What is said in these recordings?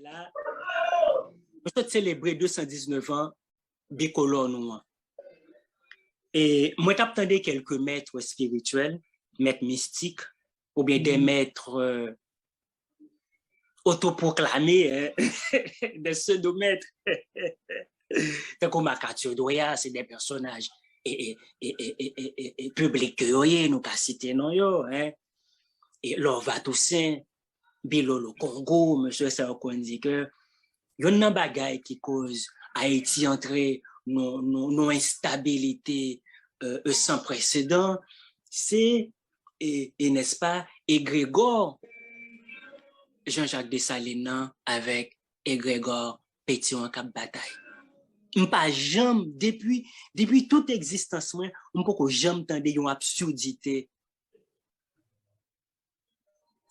Là, je célébrer 219 ans bicolore nous. Et moi, j'attendais quelques maîtres spirituels, maîtres mystiques, ou bien des maîtres autoproclamés, des pseudo-maîtres. Tant qu'on m'a Doya, c'est des personnages et publics que nous pas citer non yo, hein. Et Lova Toussaint, Bilolo Congo, monsieur Sarko dit que yon nan bagay qui cause Haïti entrer nos instabilité sans précédent, c'est et n'est-ce pas égrégore Jean-Jacques Dessalines avec égrégore Pétion cap bataille. M'pas jamais depuis toute existence moi, m'poko jamais tande yon absurdité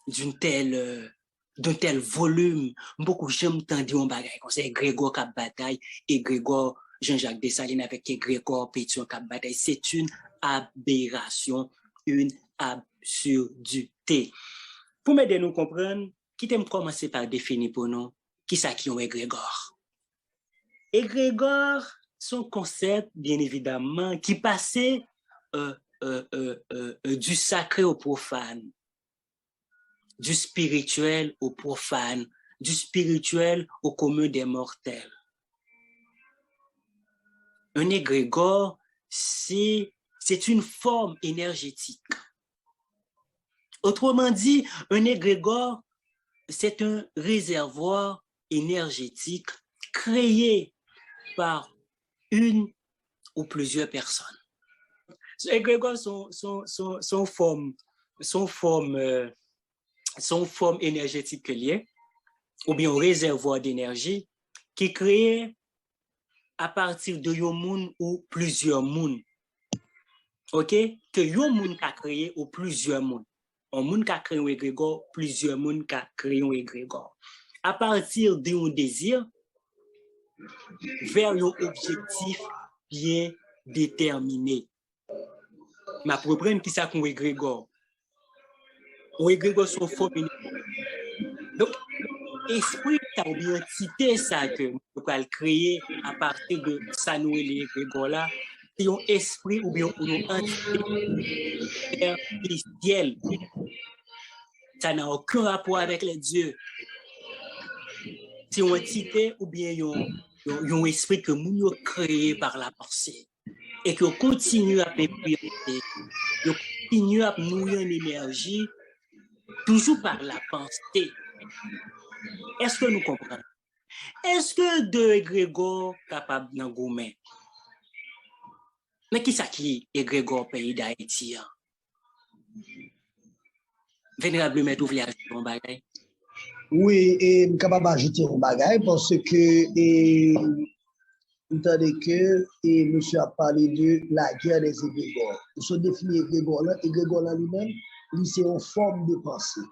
d'un tel volume, beaucoup j'aime tendre un bagay comme ça Grégor cap bataille et Grégor Jean-Jacques Dessalines avec Grégor Pétion cap bataille, c'est une aberration, une absurdité. Pour m'aider nous comprendre, qui t'aime commencer par définir pour nous qui ça qui est Grégor. Égrégore, son concept, bien évidemment, qui passait du sacré au profane, du spirituel au profane, du spirituel au commun des mortels. Un égrégore, c'est une forme énergétique. Autrement dit, un égrégore, c'est un réservoir énergétique créé par une ou plusieurs personnes. Les égrégores sont forme énergétique liée, ou bien un réservoir d'énergie qui est créé à partir de yon moun ou plusieurs moun. OK? Que yon moun ka créé ou plusieurs moun. Un moun ka créé un égrégore, plusieurs moun ka créé un égrégore. À partir de yon désir, vers un objectif bien déterminé. Ma reprendre qui ça qu'on égrégore. Un égrégore sont forme. Donc, esprit ça ou bien entité ça que nous pouvons créer à partir de ça nous les égrégores là, c'est un esprit ou bien une entité spirituelle. Ça n'a aucun rapport avec les dieux. C'est une entité ou bien un esprit que nous avons créé par la pensée et que continue à implémenter, continue à nourrir une énergie toujours par la pensée. Est-ce que nous comprenons? Est-ce que deux égrégores capables d'en gommer? Mais qui ça qui est égrégore pays d'Haïti? Vénérable maître ouvrier un bagay. Oui, et je suis capable d'ajouter un bagay parce que vous entendez que monsieur a parlé de la guerre des égrégores. Nous sommes définis égrégore là lui-même, c'est une forme de pensée.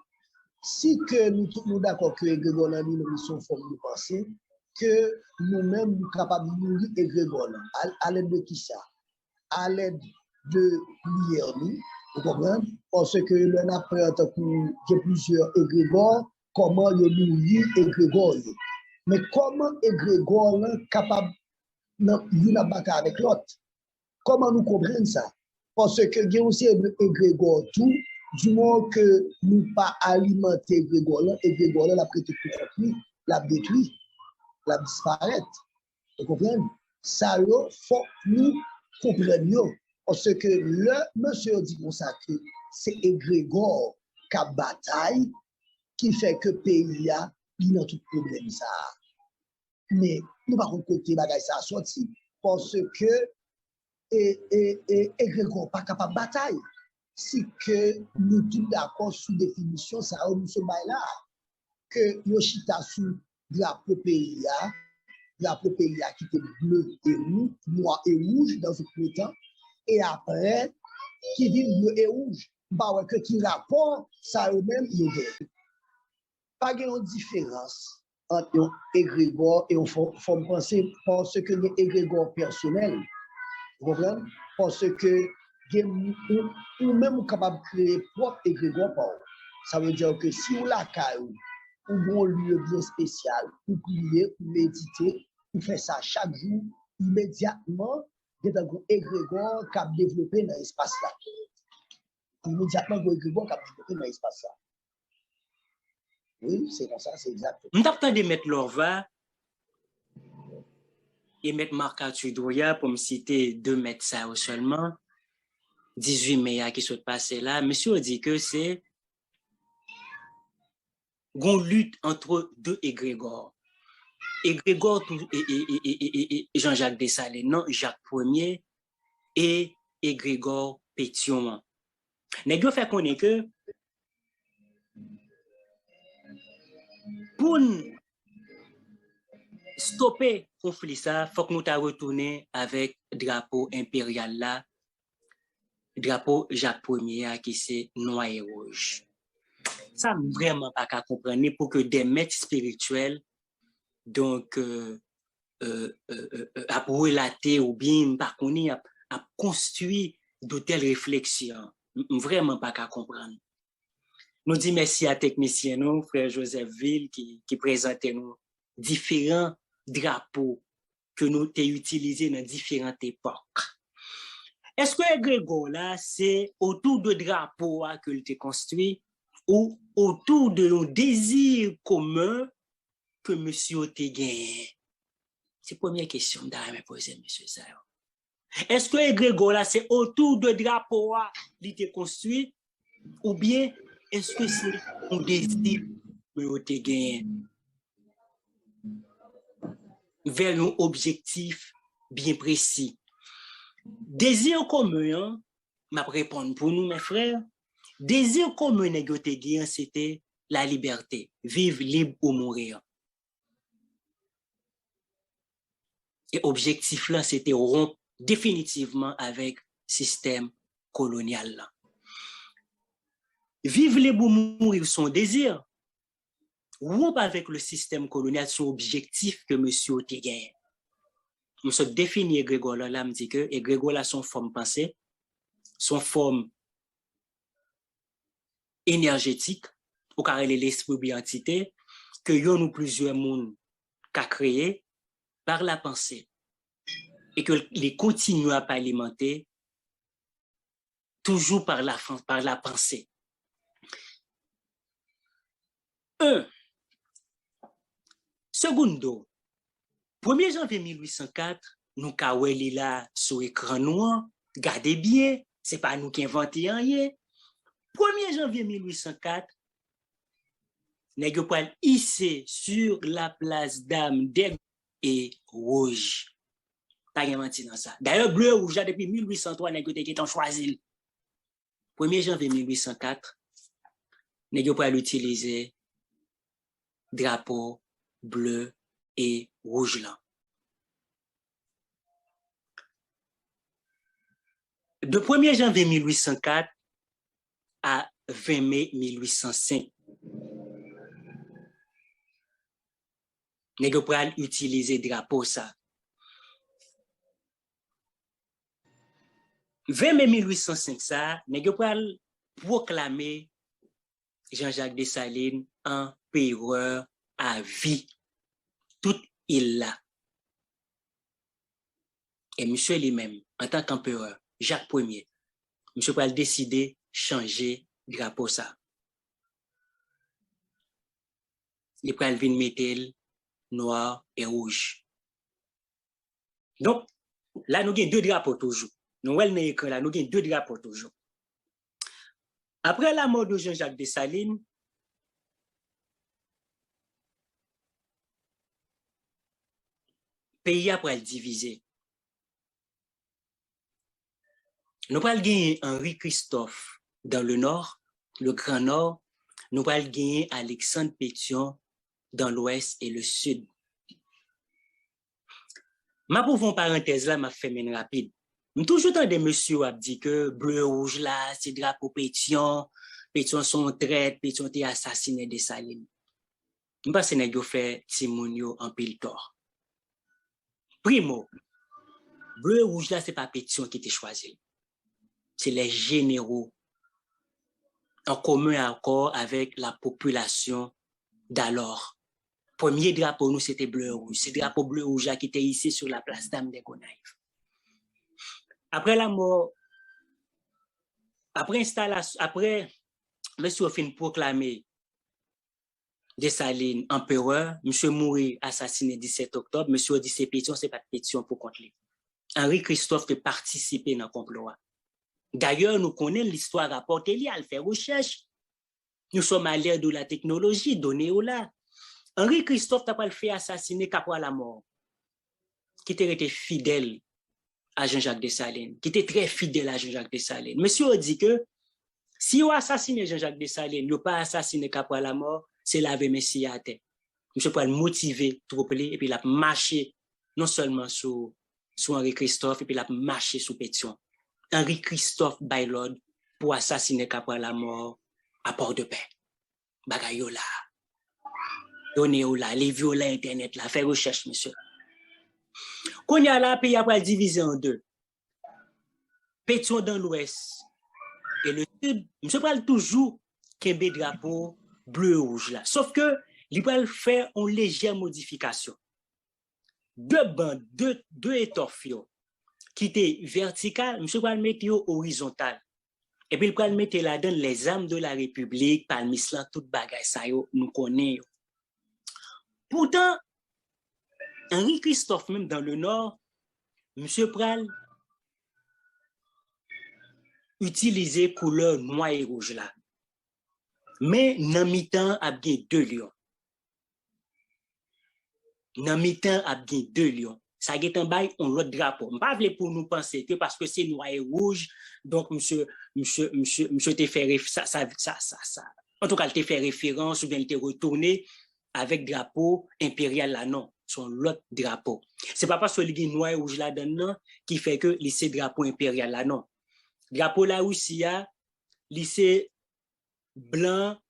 Si que nous sommes d'accord que égrégore là lui-même c'est une forme de pensée, que nous-mêmes nous sommes capables de nourrir égrégore à l'aide de qui ça? À l'aide de prière nous, vous comprenez? Parce que l'on apprend que plusieurs égrégores, comment il nourrit égrégore. Mais comment égrégore est capable de battre avec l'autre? Comment nous comprenons ça? Parce que il y a aussi égrégore tout, du moment que nous pas alimenter égrégore la prête tout la détruit, la disparaître. Vous comprenez? Ça, il faut nous comprenions. Parce que le monsieur dit pour ça que c'est égrégore qui a bataille qui fait que le pays a tout problème ça. Mais nous par contre côté bagaille ça sorti parce que égrégore pas capable de bataille. Si que nous tous d'accord sur définition ça nous se bail là que Yoshita sous drapeau pays qui était bleu et rouge, noir et rouge dans ce premier temps, et après, qui vit bleu et rouge. Bah ouais, que qui rapport, ça eux-mêmes, il y a pas de différence entre un égrégore et un forme pensée, parce que les égrégores personnels, vous comprenez? Parce que ou même capable de créer propre égrégore. Ça veut dire que si vous la caillou, un lieu bien spécial pour prier, pour méditer, pour faire ça chaque jour, immédiatement, il y a un égrégore qui a développé dans l'espace là. Immédiatement, un égrégore qui a développé dans l'espace là. Oui, c'est comme ça, c'est exact. Nous avons de mettre Lorva et mettre Marc-Arthur Douria pour me citer 2 mètres ça seulement. 18 mai qui sont passés là. Monsieur dit que c'est une lutte entre 2 égrégores. Égrégore et Jean-Jacques Dessalines, non, Jacques Ier et égrégore Pétion. Nèg yo fait connaître que pour stopper conflit ça, faut que nous ta retourner avec drapeau impérial là, drapeau Jacques Ier qui c'est noir et rouge. Ça vraiment pas qu'à comprendre pour que des maîtres spirituels donc à relater ou bien par connait à construire de telles réflexions vraiment pas qu'à comprendre. Nous disons merci à technicien nous frère Joseph Ville qui présentait nous différents drapeaux que nous t'ai utilisés dans différentes époques. Est-ce que Grégor là c'est autour de drapeaux que il t'ai construit ou autour de nos désirs communs que monsieur te gagné? C'est la première question que me poser monsieur ça. Est-ce que Grégor là c'est autour de drapeau qu'il t'ai construit ou bien est-ce que c'est un désir que vous te gagné vers un objectif bien précis? Désir commun, m'a répondre pour nous mes frères. Désir commun que te gagné c'était la liberté, vivre libre ou mourir. Et objectif là c'était rompre définitivement avec le système colonial là. Vivre libre ou mourir son désir. Rompre avec le système colonial son objectif que monsieur te gagné. Monsieur définit Grégor là me dit que Grégor là son forme pensée, son forme énergétique ou car elle est l'esprit ou entité que yon ou plusieurs monde qu'a créé par la pensée et que les continue à alimenter toujours par la pensée. 1. Secondo, 1er janvier 1804, nous kaweli là sur écran noir, gardez bien, c'est pas nous qui inventons rien. 1er janvier 1804, nèg yo pral hissé sur la place d'Armes d'Aigle et rouge. Pas de menti dans ça. D'ailleurs bleu rouge depuis 1803 nèg yo te qui choisi. 1er janvier 1804, nèg yo pral utiliser drapeau bleu et rouge là. De 1er janvier 1804 à 20 mai 1805, nèg yo pral utiliser drapeau ça. 20 mai 1805 ça, nèg yo pral proclamer Jean-Jacques Dessalines empereur à vie. Toute île là. Et monsieur lui-même, en tant qu'empereur, Jacques Ier, monsieur pral décider changer drapeau ça. Il pral vinn mettre noir et rouge. Donc, là, nous avons 2 drapeaux toujours. Nous avons là, nous avons 2 drapeaux toujours. Après la mort de Jean-Jacques Dessalines, le pays a pral divisé. Nous pral gagner Henri Christophe dans le nord, le Grand Nord. Nous pral gagner Alexandre Pétion dans l'ouest et le sud. Ma pauvre parenthèse là m'a fait une rapide. Toujours tant des monsieur a dit que bleu rouge là c'est drapeau Pétion, Pétion son traître, Pétion t'est assassiné Dessalines. M'passe nèg yo fait timoun yo en pile tort. Primo, bleu rouge là c'est pas Pétion qui était choisi. C'est les généraux en commun accord avec la population d'alors. Premier drapeau, nous, c'était bleu-rouge. C'est le drapeau bleu-rouge qui était ici sur la place Dame des Gonaïves. Après la mort, après monsieur fin proclamé Dessalines empereur, monsieur mourit assassiné 17 octobre, monsieur dit c'est pétition, c'est pas de pétition pour contre lui. Henri Christophe a participé dans le complot. D'ailleurs, nous connaissons l'histoire rapportée, il a fait recherche. Nous sommes à l'ère de la technologie, donnée au là. Henri Christophe n'a pas fait assassiner qu'après la mort, qui était resté fidèle à Jean-Jacques Dessalines, qui était très fidèle à Jean-Jacques Dessalines. Monsieur a dit que si on assassine Jean-Jacques Dessalines, il n'a pas assassiné qu'après la mort, c'est laver Messie à terre. Monsieur peut le motiver, et puis il a marché non seulement sur Henri Christophe, et puis il a marché sous pétion. Henri Christophe Baylord pour assassiner qu'après la mort à Port-de-Paix. Bagayo là. Donnez là, les violents internet là, faire recherche, monsieur. Qu'on y a là, pays après divisé en deux. Pétion dans l'ouest et le sud, monsieur parle toujours qu'un drapeau bleu-rouge là. Sauf que, il va faire une légère modification. Deux bandes, deux étoffes qui étaient verticales, monsieur va le mettre horizontal. Et puis il va le mettre là-dedans les armes de la République, parmi cela, tout bagage ça nous connaissons. Pourtant, Henri Christophe, même dans le Nord, monsieur Pral utilisait couleur noir et rouge là. Mais dans mi-temps, il y a bien deux lions. Dans mi-temps, il y a bien deux lions. Ça y est en bas, on l'autre drapeau. Je ne pas pour nous penser que parce que c'est noir et rouge, donc monsieur te fait ça. En tout cas, il te fait référence ou bien il te retourné avec drapeau impérial là, non. Son l'autre drapeau. C'est pas parce que il y a noir et rouge là-dedans qui fait que lycée drapeau impérial là, non. Drapeau là aussi, il y a lycée blanc,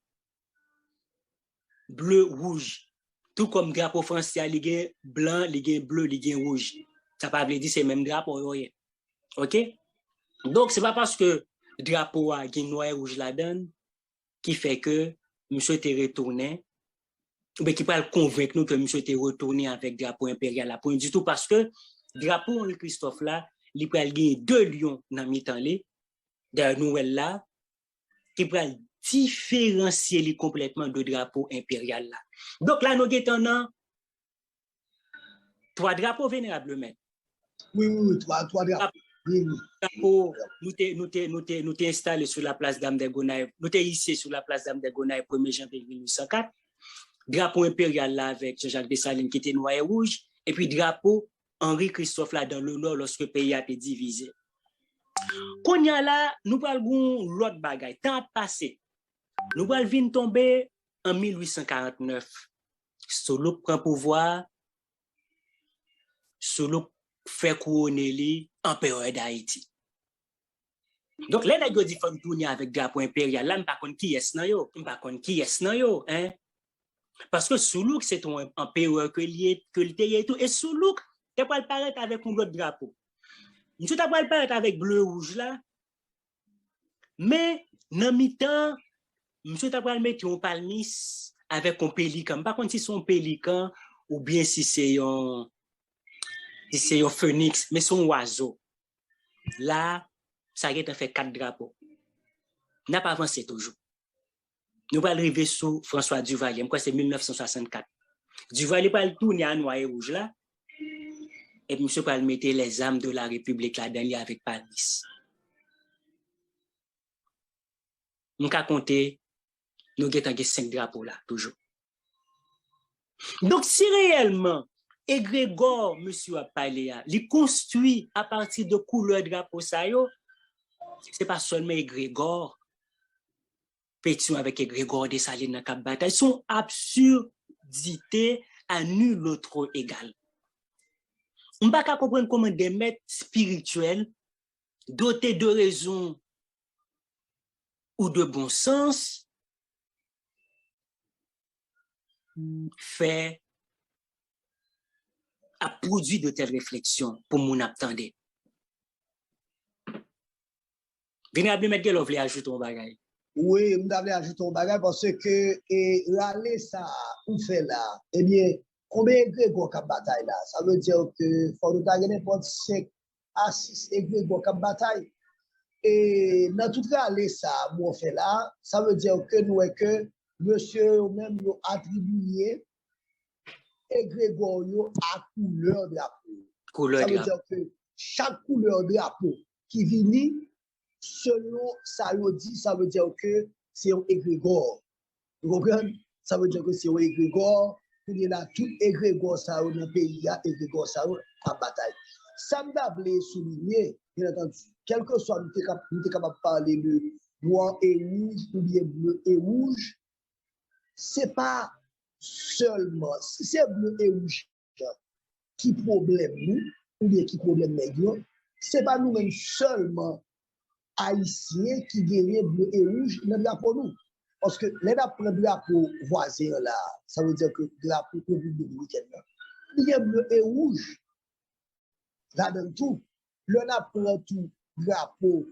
bleu, rouge. Tout comme drapeau français, il y a blanc, il y a bleu, il y a rouge. Ça ne veut pas dire c'est le même drapeau. OK? Donc, ce n'est pas parce que le drapeau a noir et rouge là-dedans qui fait que monsieur était retourné, ou bien qui peut convaincre nous que monsieur était retourné avec drapeau impérial là. Point du tout parce que drapeau Henri Christophe là, il peut gagner deux lions dans le mi-temps de nouvelle là, qui peut différencier complètement de drapeau impérial là. Donc là, nous avons trois drapeaux vénérablement. Oui, trois drapeaux. Nous t'es installé sur la place Dame des Gonaïves. Nous t'es ici sur la place Dame des Gonaïves 1er janvier 1804. Drapeau impérial là avec Jean-Jacques Dessalines qui était noir et rouge. Et puis drapeau Henri Christophe là dans le nord lorsque le pays a été divisé. Qu'on y a là, nous parlons l'autre bagaille. Temps passé. Nous allons tomber en 1849. Solo prend pouvoir, Solo fait couronner l'empereur d'Haïti. Donc, là, il dit qu'il faut tourner avec drapeau impérial. Là, je ne sais pas qui est-ce nan yo. Je ne sais pas qui est-ce nan yo. Parce que Solo, c'est un empereur que il et tout. Et Solo, tu peux le paraître avec un autre drapeau. Tu peux le paraître avec bleu-rouge là. Mais, dans mi-temps, monsieur t'a pas mettre un palmis avec un pélican. Par contre, si c'est un pélican ou bien si c'est un phénix, mais c'est un oiseau. Là, ça a fait 4 drapeaux. N'a pas avancé toujours. Nous allons arriver sous François Duvalier. C'est 1964. Duvalier va tourner à noir et rouge là. Et monsieur va mettre les armes de la République là-dedans avec palmis. Nous allons compter. Nous avons 5 drapeaux là, toujours. Donc, si réellement, Égrégore, monsieur a parlé, il construit à partir de couleurs de drapeau, ce n'est pas seulement Égrégore, pétion avec Égrégore Dessalines dans la bataille, sont absurdités à nul autre égal. On ne peut pas comprendre comment des maîtres spirituels, dotés de raison ou de bon sens, fait a produit de telles réflexions pour mon attendre. Vénérable Maître, vous voulez ajouter un bagage? Oui, je vais ajouter un bagage parce que l'aller ça, on fait là, eh bien, combien de Grégor qui bataille là? Ça veut dire que faut nous gagner n'importe 5 à 6 Grégor qui bataille. Et dans tout cas, aller ça, on fait là, ça veut dire que nous, que monsieur même nous attribué Grégor à couleur drapeau. Couleur Ça de veut la dire que chaque couleur drapeau qui vient selon ça dit, ça veut dire que c'est un égrégore. Vous comprenez? Ça veut dire que c'est un égrégore. Il y a tout égrégore ça dans le pays, il y a égrégore ça en bataille. Ça me voulait souligner, bien entendu, quel que soit, nous sommes capables de parler de noir et rouge ou bien bleu et rouge, c'est pas seulement, si c'est bleu et rouge qui problème nous, ou bien qui problème les c'est pas nous-mêmes seulement haïtiens qui gagnent bleu et rouge dans le drapeau nous. Parce que les drapeaux voisins là, ça veut dire que le drapeau République dominicaine là, il y a bleu et rouge là-dedans tout. Le drapeau tout drapeau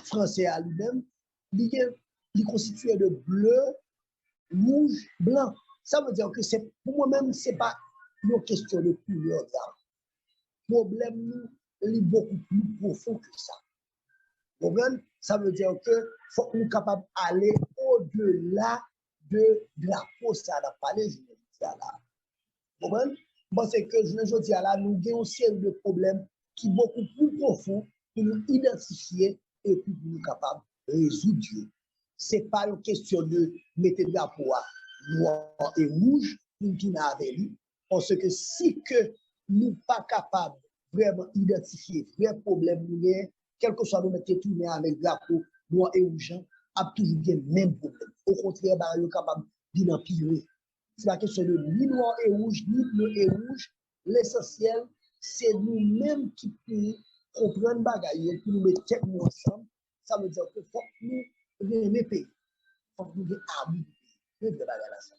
français à lui-même, il est constitué de bleu, rouge, blanc. Ça veut dire que c'est pour moi-même, c'est pas une question de couleur. Le problème est beaucoup plus profond que ça. Ça veut dire que faut qu'on soit capable d'aller au-delà de la pose à la palais. Parce que je dis là, nous avons une série de problèmes qui sont beaucoup plus profonds pour nous identifier et puis pour nous capables de résoudre. Ce n'est pas une question de mettre le drapeau noir et rouge pour tourner avec lui. Parce que si que nous ne sommes pas capables de vraiment identifier les vrais problèmes, quel que soit nous mettre tourner avec le drapeau noir et rouge, a toujours bien le même problème. Au contraire, nous sommes capables d'empirer. C'est la question de ni noir et rouge, ni bleu et rouge. L'essentiel, c'est nous-mêmes qui pouvons comprendre les bagailles, pour nous mettre tête ensemble. Ça veut dire qu'il faut que nous aimer pays. Il faut que nous ayons amour de bagaille.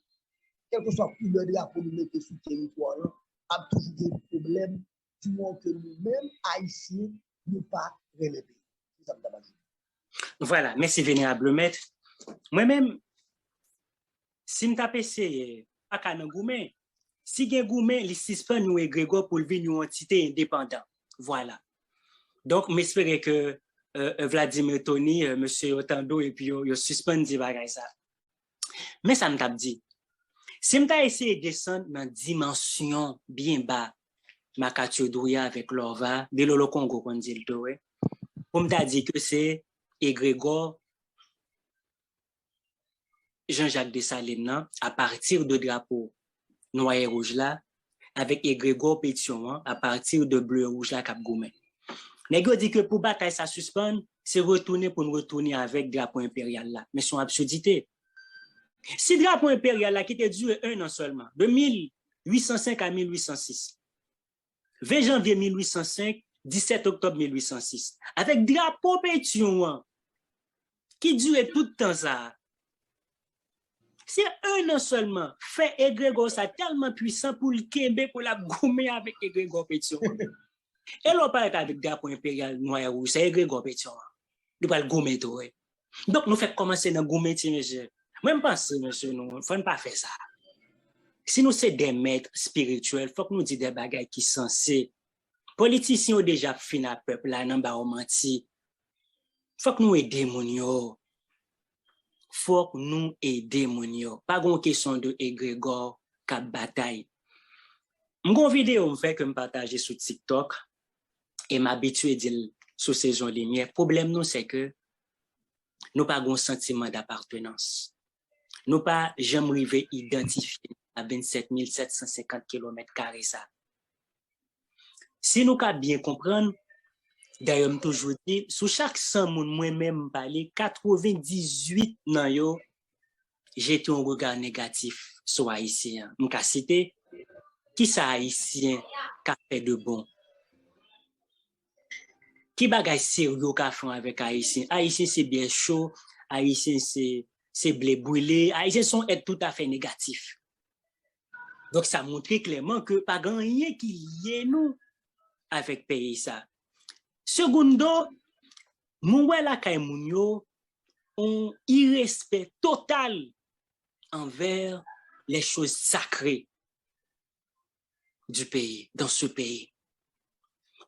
Quel que soit le couleur de la pour nous mettre sur le territoire, il y a toujours des problèmes du monde que nous-mêmes, Haïtiens, nous pas aimer pays. Voilà, merci vénérable maître. Moi-même, si je tape essayé, pas qu'à un goumen, si gen goumen, il suspend nous et Grégor pour venir une entité indépendante. Voilà. Donc, j'espère que Vladimir Tony, monsieur Otando, et puis il suspend dit bagay ça. Mais ça me tape dit, si je tape essayé de descendre dans dimension bien bas, Makatio Douya avec Lova, de l'Olo Congo, qu'on dit le tout, pour me dire que c'est Grégor Jean-Jacques Dessalines à partir de drapeau noir et rouge là, avec Grégor Pétion à partir de bleu et rouge là, Cap Goumen. Nègre dit que pour bataille ça suspend, c'est retourner pour nous retourner avec drapeau impérial là. Mais c'est une absurdité. Si drapeau impérial là qui était duré 1 an seulement, de 1805 à 1806, 20 janvier 1805, 17 octobre 1806, avec drapeau Pétion qui durait tout le temps ça. C'est 1 an seulement, fait Grégor ça tellement puissant pour le Québec, pour la gommer avec Grégor Pétion. Et l'on parle avec drapeau impérial noir et rouge, c'est Grégor Pétion. Il va le gommer tout. Donc, nous faisons commencer dans le gommer, monsieur. Moi, je pense, monsieur, nous ne faut pas faire ça. Si nous sommes des maîtres spirituels, il faut que nous disions des bagages qui sont censés. Politiciens ont déjà fini à peuple là, dans le menti. Il faut que nous aidions. Faut que nous aidions. Pas une question de égrégore cap bataille. Mon vidéo me fait que me partager sur TikTok et m'habituer à dire sur saison lumière. Problème nous c'est que nous pas un sentiment d'appartenance. Nous pas jamais arrivé identifier à 27 750 km² ça. Si nous pas bien comprendre, d'ailleurs toujours dit sous chaque 100 moun moi-même parler 98 nan yo j'ai un regard négatif sur haïtien. M'ka citer qui ça haïtien qu'a fait de bon. Qui bagay sérieux qu'a fait avec haïtien. Haïtien c'est bien chaud, haïtien c'est blé brûlé, haïtien sont être tout à fait négatifs. Donc ça montre clairement que pas grand rien qui lié nous avec pays ça. Secondo, moun wè la kay moun yo un irrespect total envers les choses sacrées du pays, dans ce pays.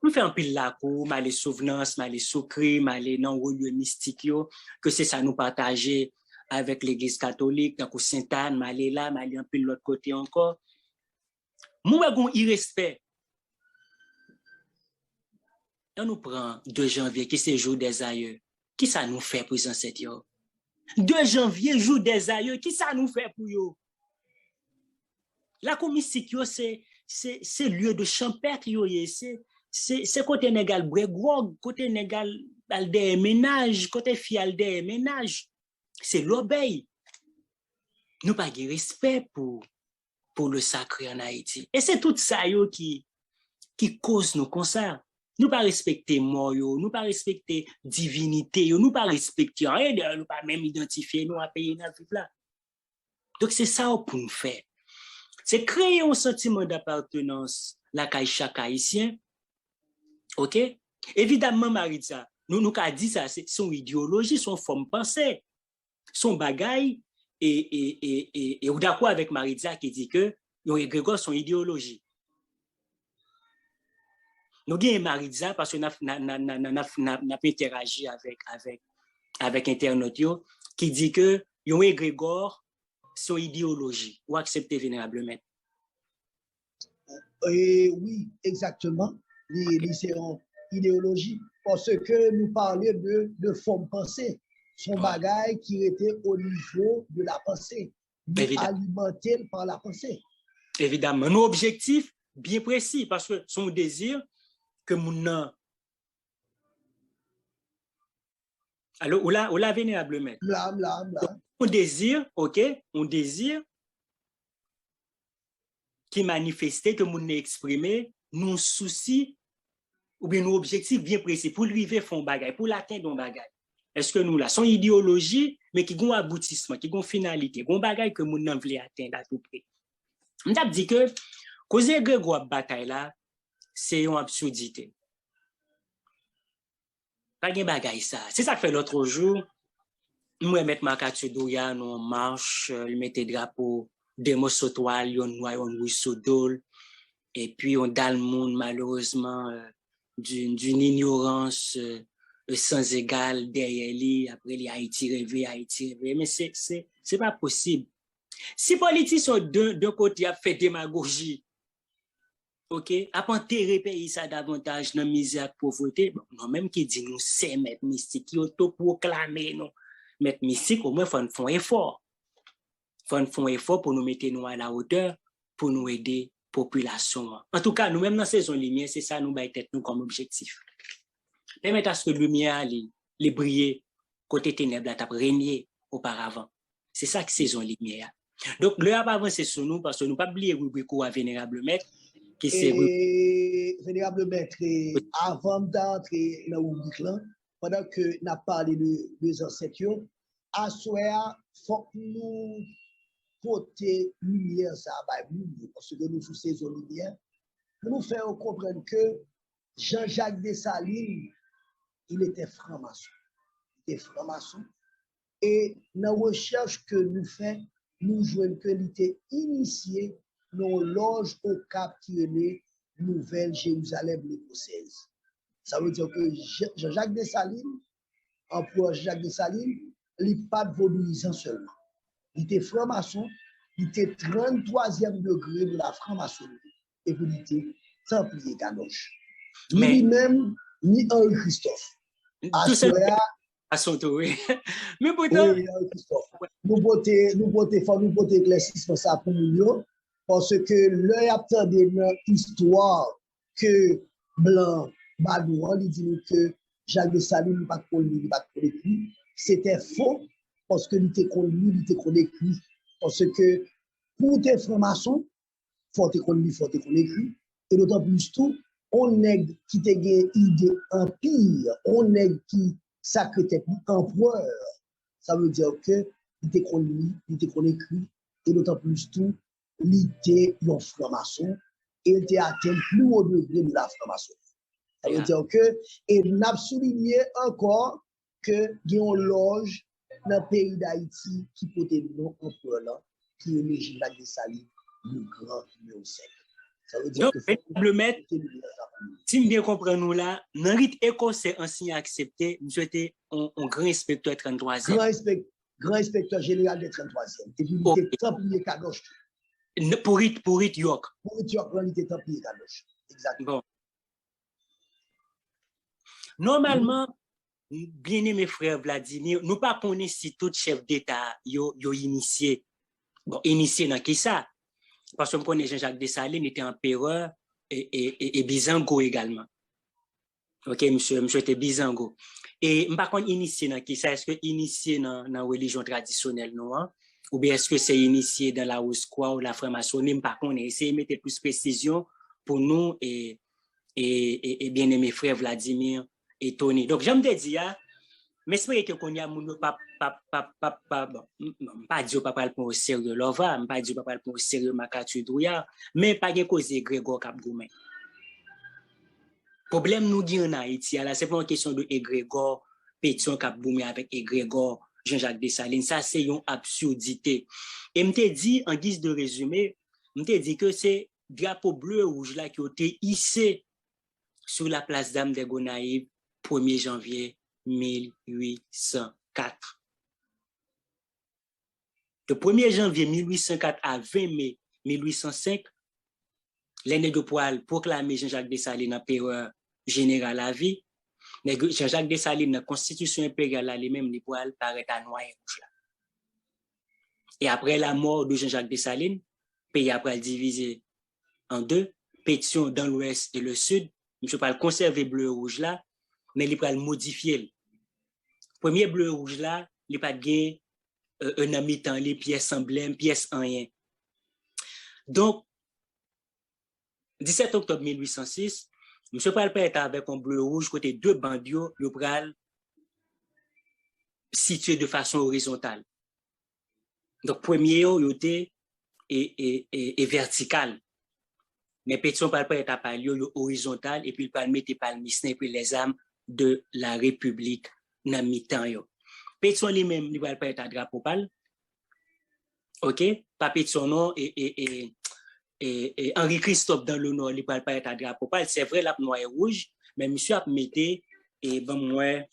Nous faisons un pile la cour, les souvenances, les soucrits, les non-religieux mystiques, que c'est ça nous partager avec l'église catholique, donc Sainte-Anne, aller là, aller un peu de l'autre côté encore. Moi, j'ai un irrespect. On nous prend 2 janvier, qui c'est jour des aïeux. Qui ça nous fait pour cette yo? 2 janvier, jour des aïeux, qui ça nous fait pour yo? La mystique, c'est lieu de champêtre, c'est côté négal bregog, côté négal alde ménage, côté fi alde ménage. C'est l'obéi. Nous pas de respect pour le sacré en Haïti. Et c'est tout ça yo qui cause nos concerts. Nous pas respecter mort yo, nous pas respecter divinité yo, nous pas respecter rien, nous pas même identifier nous à payer dans tout là. Donc c'est ça pour nous faire. C'est créer un sentiment d'appartenance la caille chaque haïtien. OK? Évidemment Maritza, nous qu'a dit ça, c'est son idéologie, son forme pensée, son bagaille et ou d'accord avec Maritza qui dit que yon égrégore son idéologie. Nous avons Maritza parce que n'a interagi avec internautes qui dit que yon égrégore son idéologie ou accepter vénérablement. Oui, exactement. C'est une idéologie parce que nous parlions de forme pensée. Son bagage qui était au niveau de la pensée, alimenté par la pensée. Évidemment, nos objectifs bien précis parce que son désir que mon alors on l'a vénérablement. On désire, OK, on désire qui manifestait que mon exprimé nos soucis ou bien nos objectifs bien précis pour lui vivre fond bagage, pour l'atteindre un bagage. Est-ce que nous là son idéologie mais qui gon aboutissement, qui gon finalité, gon bagage que moun nan vle atteindre à tout prix. M't'a dit que cause Grégoire bataille là, c'est une absurdité. Pas gen bagage ça. C'est ça que fait l'autre jour, moi mettre Makatu Douya nous marche, il mettait drapeau Demos Sotoal, yon noy on Wisodol et puis on dal monde malheureusement d'une ignorance sans égal derrière lui, après les Haïti rêvé, mais c'est pas possible. Si politiciens d'un côté a fait démagogie, OK, a enterré pays ça davantage dans misère pauvreté, bon, non même qui dit nous c'est mettre mystique, qui autoproclamer non, mettre mystique au moins faut un effort. Faut un effort pour nous mettre nous à la hauteur pour nous aider population. En tout cas, nous même dans saison lumière, c'est ça nous bail tête nous comme objectif. Permettre à ce que la lumière les briller côté ténèbres là t'a régné auparavant. C'est ça que saison lumière. Donc le a avancer sur nous parce que nous pas oublier rubrique à vénérable maître qui c'est vénérable maître avant d'entrer dans rubrique là pendant que n'a parlé de ancêtres à soir faut nous porter lumière ça parce que nous sous saison lumière nous faire comprendre que Jean-Jacques Dessalines il était franc-maçon. Il était franc-maçon. Et dans la recherche que nous faisons, nous jouons que il était initié dans loge au Cap qui est né Nouvelle Jérusalem l'écossaise. Ça veut dire que Jean-Jacques Dessalines, empereur Jacques Dessalines, il n'est pas de vaudouisant seulement. Il était franc-maçon, il était 33e degré de la franc-maçonnerie. Et puis il était templier Ganoche. Lui-même, ni Henri Christophe. À son tour, oui. Mais pourtant, oui, nous potons éclaircissement ça pour nous, parce que l'œil attendait dans l'histoire que Blanc, Badouan, il dit que Jacques Dessalines n'est pas connu, pas écrit. C'était faux, parce que il était connu, il était écrit. Parce que pour tes francs-maçons, il faut te connu, il faut te écrit. Et d'autant plus tout, on est qui te gagne idée empire, on est qui sacré empereur. Ça veut dire que il était connu, il était écrit, et d'autant plus tout, il était un franc-maçon, et il était atteint plus haut degré de la franc-maçonnerie. Ça veut dire que, et n'a souligné encore que il y a une loge dans le pays d'Haïti qui peut être non empereur là, qui est le Jean-Jacques Dessalines, le grand numéro 5. Ça veut dire Donc, que le maître, si je bien comprends nous là, dans le rite écossais ancien accepté, nous était un grand inspecteur 33e. Grand inspecteur général des 33e. Et puis, il était templier Kadosh. Pour rite York. Pour rite York, il était templier Kadosh. Exactement. Bon. Normalement, bien aimé frère Vladimir, nous pas connaissons si tout chef d'État yo initié. Bon, initié dans qui ça? Parce qu'on connaît Jean-Jacques Dessalines était empereur et Bizango également. OK, monsieur était Bizango. Et par contre initié dans qui ça? Est-ce que initié dans la religion traditionnelle non? Ou bien est-ce que c'est initié dans la Rose-Croix ou la franc-maçonnerie? Par contre, essayez de mettre plus de précision pour nous et bien aimé frère Vladimir et Tony. Donc, j'aime te dire, mais c'est vrai que qu'on y a mon pas dire pas parler pour au sérieux Lova, pas dire pas parler pour au sérieux Makatu Douya, mais pas gen cause Grégor Kapgoumen. Problème nous dit en Haïti là, c'est pas une question de Grégor Pétion Kapgoumen avec Grégor Jean-Jacques Dessalines, ça c'est une absurdité. Et m'te dit en guise de résumé, m'te dit que c'est drapeau bleu rouge là qui a été hissé sur la place d'Armes des Gonaïves 1er janvier 1804. De 1er janvier 1804 à 20 mai 1805, l'année de poil proclamé Jean-Jacques Dessalines empereur général à vie. Jean-Jacques Dessalines, dans la constitution impériale, lui-même, les poils paraît à noir et rouge là. Et après la mort de Jean-Jacques Dessalines, le pays après divisé en deux, pétition dans l'ouest et le sud. Je parle conserver bleu rouge là, mais il peut modifier. Premier bleu rouge là, il pas gain un ami temps les pièces emblème, pièces en rien. Donc 17 octobre 1806, monsieur Pral est avec un bleu rouge côté deux bandios, le pral situé de façon horizontale. Donc premier il était et vertical. Mais pétition Pral est à palio horizontal et puis il pral mettre palmisne et puis les armes de la République dans mi-temps yo. Pétition lui-même il pral être à drapeau pâle. OK, pas pétition non et Henri Christophe dans le nord il pral être à drapeau pâle, c'est vrai la noir et rouge, mais monsieur a metté et bon moi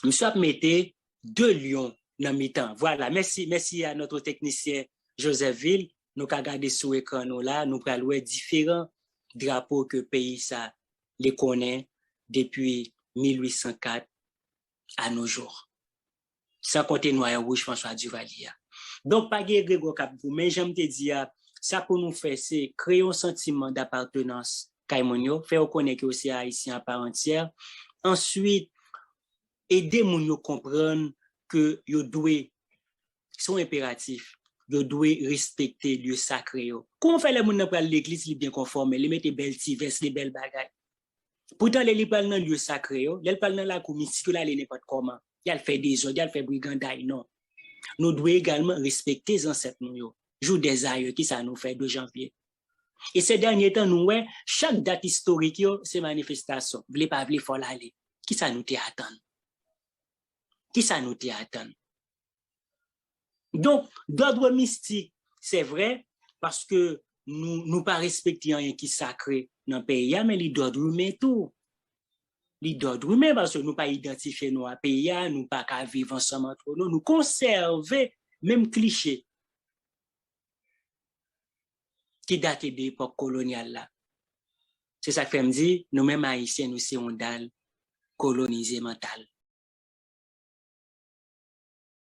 monsieur a metté deux lions dans mi-temps. Voilà, merci à notre technicien Joseph Ville. Nous avons regardé sur l'écran là, nous avons voir différents drapeaux que le pays ça les connaît depuis 1804 à nos jours. Sans compter noir et rouge François Duvalier. Donc, pas de Grégor Kapgoumen, mais j'aime te dire, ça pour nous faire, c'est créer un sentiment d'appartenance Kaimonio, faire reconnaître que c'est haïtien à part entière. Ensuite, aider moun yo comprendre que yo doit son impératif, yo doit respecter lieu sacré yo. Comment fait les moun nan pral l'église li bien conforme, li mette belle tivesse, les belles bagages. Pourtant les pral nan lieu sacré yo, les pral nan la cour mystique là les n'importe comment. Il fait des ordres, il fait brigandaille non. Nous devons également respecter les ancêtres nous yo. Jour des aïeux qui ça nous fait 2 janvier. Et ces derniers temps nous ouais, chaque date historique yo, c'est manifestation. Vle pas vle faut l'aller. Qui ça nous attend? Qui ça nous attend? Donc, d'ordre mystique, c'est vrai, parce que nous pas respectons rien qui sacré dans le pays, mais les d'ordre humain tout. Les d'ordre humain, parce que nous pas identifier nos pays, nous pas qu'à vivre ensemble entre nous, nous conserver même cliché qui date de l'époque coloniale là. C'est ça que fait me dire, nous-mêmes haïtiens, nous sommes dalle colonisé mental.